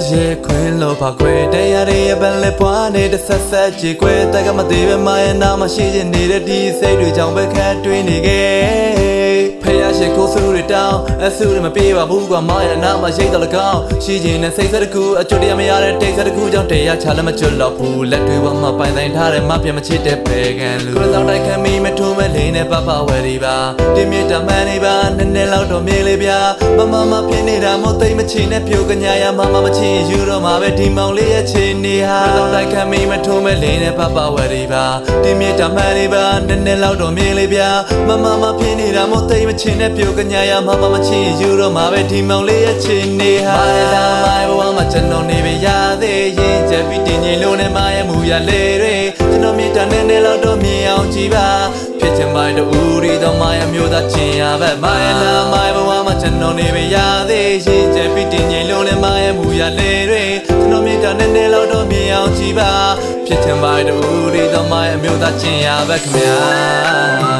ye queen lo pa que te yare ben le puane de sa ji que ta ga ma de be ma ya na ma shi jin ni de di sai twi chang be khat twin ni ge phe ya shi ko su ri down a su ri ma pi ba bu kwa ma ya na ma shi ta la kaung shi jin ne sai sa de ku a chot ya ma ya de tai sa de ku chang te ya cha la ma chot lo phu let twi wa ma pai sain tha de ma pyan ma chit de pe gan lu ko sang dai khan mi ma thu me le ne pa pa we ri ba ti mi ta man ni ba ne ne law do mi le bya ma phin ni da mo tai ma chi ne phyo ka nya ya ma chi yu ro ma be di maung le ya chi ni ha ko sang dai khan mi ma thu me le ne pa pa we ri ba ti mi ta man ni ba ne ne law do mi le bya ma phin ni da mo tai ma chi ne phyo ka nya ya ma chi yu ro ma be di maung le ya chi ni ha mai la mai bwa ma chon no ni be ya de yin je pi tin ni lo ne ma ya mu ya le re chon no mi ta ne ne law do mi aung chi baဖြစ်ချင်ပါတူရီတော့မာယာမျိုးသားချင်းရပဲမိုင်လာမိုင်ဘဝမှာကျွန်တော်နေပဲရသေးရင်ကျပြတင်ငိမ့်လုံးနဲ့မာယာမူရလေတွေကျွန်တော်မြေတာနဲ့နေလောက်တော့မြင်အောင်ကြည့်ပါဖြစ်ချင်ပါတူရီတော့မာယာမျိုးသားချင်းရပဲခင်ဗျာ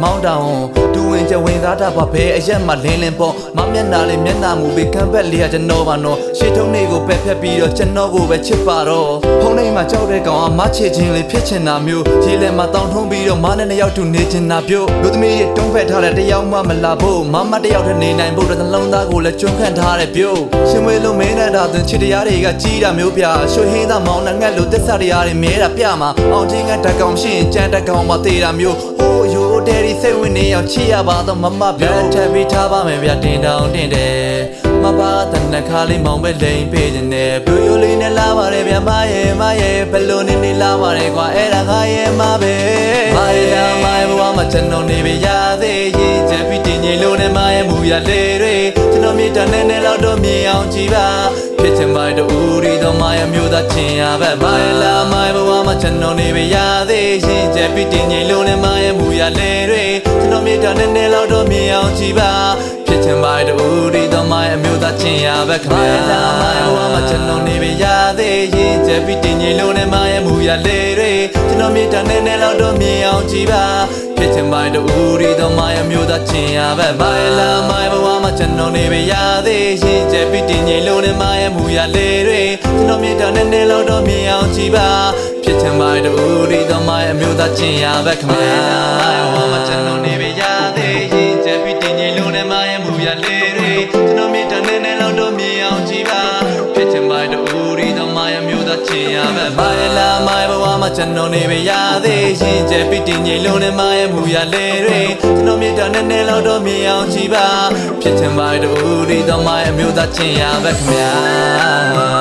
မောင်းတောင်တူဝင်ချဝင်သားတာပါဘဲအရက်မှာလင်းလင်းပေါ့မမျက်နာလေးမျက်နာမူပြီးခံဘက်လေးကကျွန်တော်ပါနော်ရှေ့ထုံးလေးကိုပဲဖြတ်ပြီးတော့ကျွန်တော်ကိုပဲချစ်ပါတော့ဖုန်းထဲမှာကြောက်တဲ့ကောင်အမချစ်ချင်းလေးဖြစ်ချင်တာမျိုးရေလဲမှာတောင်းထုံးပြီးတော့မနဲ့နှစ်ယောက်တူနေချင်တာပြောလူသမီးတွေတုံးဖက်ထားတဲ့တယောက်မှမလာဖို့မတယောက်တည်းနေနိုင်ဖို့တစ်လုံးသားကိုလည်းကျွန်းခန့်ထားတဲ့ပြောရှင်မွေလုံးမင်းနဲ့တာသွင်းချစ်တရားတွေကကြီးတာမျိုးပြရွှေဟင်းသားမောင်နှငက်လိုသစ္စာတရားတွေမြဲတာပြမှာအောင်ချင်းကတက်ကောင်ရှင်ကြမ်းတက်ကောင်မသေးတာမျိုးဟိုးရိုးတယ်ဒီစိတ်ဝင်နေအောင်ချစ်ရပါတော့မပြောထပ်ပြီးထားပါမယ်ဗျတင်တောင်တင်တယ်မပါတဲ့နှခါလေးမောင်ပဲလိန်ပေးနေတယ်ပြိုရိုးလေးနဲ့လာပါတယ်ဗျမရဲ့ဘလို့နေလာပါတယ်ကွာအဲ့ဒါငါရဲ့မပဲမိုင်ဘဝမှာကျွန်တော်နေပဲရသေးရင်ချက်ပြီးတင်ကြီးလို့နဲ့မရဲ့မူရလေတွေကျွန်တော်မြေတာနဲ့လောက်တော့မြင်အောင်ကြည့်ပါဖြစ်ချင်ပါတူရီတော့မရဲ့မျိုးသားချင်းရပဲမိုင်ဘဝမှာကျွန်တော်နေပဲရသေးရင်ချက်ပြီးတင်ကြီးလို့နဲ့မရဲ့မူရလေတွေကျွန်တော်မြေတာနဲ့လောက်တော့မြင်အောင်ကြည့်ပါဖြစ်ချင်ပါတူရီတော့မရဲ့မျိုးသားချင်းရပဲခင်ဗျာမိုင်ဘဝမှာကျွန်တော်နေပဲရသေးရင်ချက်ပြီးတင်ကြီးလို့နဲ့မရဲ့မူရလေတွေကျွန်တော်မြေတာနဲ့လောက်တော့မြင်အောင်ကြည့်ပါဖြစ်ချင်ပါတူရီတော့မရဲ့မျိုးသားချင်းရပဲမိုင်ဘဝမှာကျွန်တော်နေပဲရသေးရင်ချက်ပြီးတင်ကြီးလို့နဲ့မရဲ့မူရလေတွေကျွန်တော်မြေတာနဲ့လောက်တော့မြင်အောင်ကြည့်ပါဖြစ်ချင်ပါတူရီတော့မရဲ့မျိုးသားချင်းရပဲခင်ဗျာမိုင်ဘဝမှာကျွန်တော်နေပဲရသေးရင်ချက်ပြီးတင်ကြီးလို့နဲ့မရဲ့မူရလေတွေကျွန်တော်မြေတာနဲ့လောက်တော့မြင်အောင်ကြည့်ပါဖြစ်ချင်ပါတူရီတော့မရဲ့မျိုးသားချင်းရပဲမိုင်ဘဝမှာကျွန်တော်နေပဲရသေးရင်ချက်ပြီးတင်ကြီးလို့နဲ့မရဲ့မူရလေတွေကျွန်တော်မြေတာနဲ့လောက်တော့မြင်အောင်ကြည့်ပါဖြစ်ချင်ပါတူရီတော့မရဲ့မျိုးသားချင်းရပဲခင်ဗျာ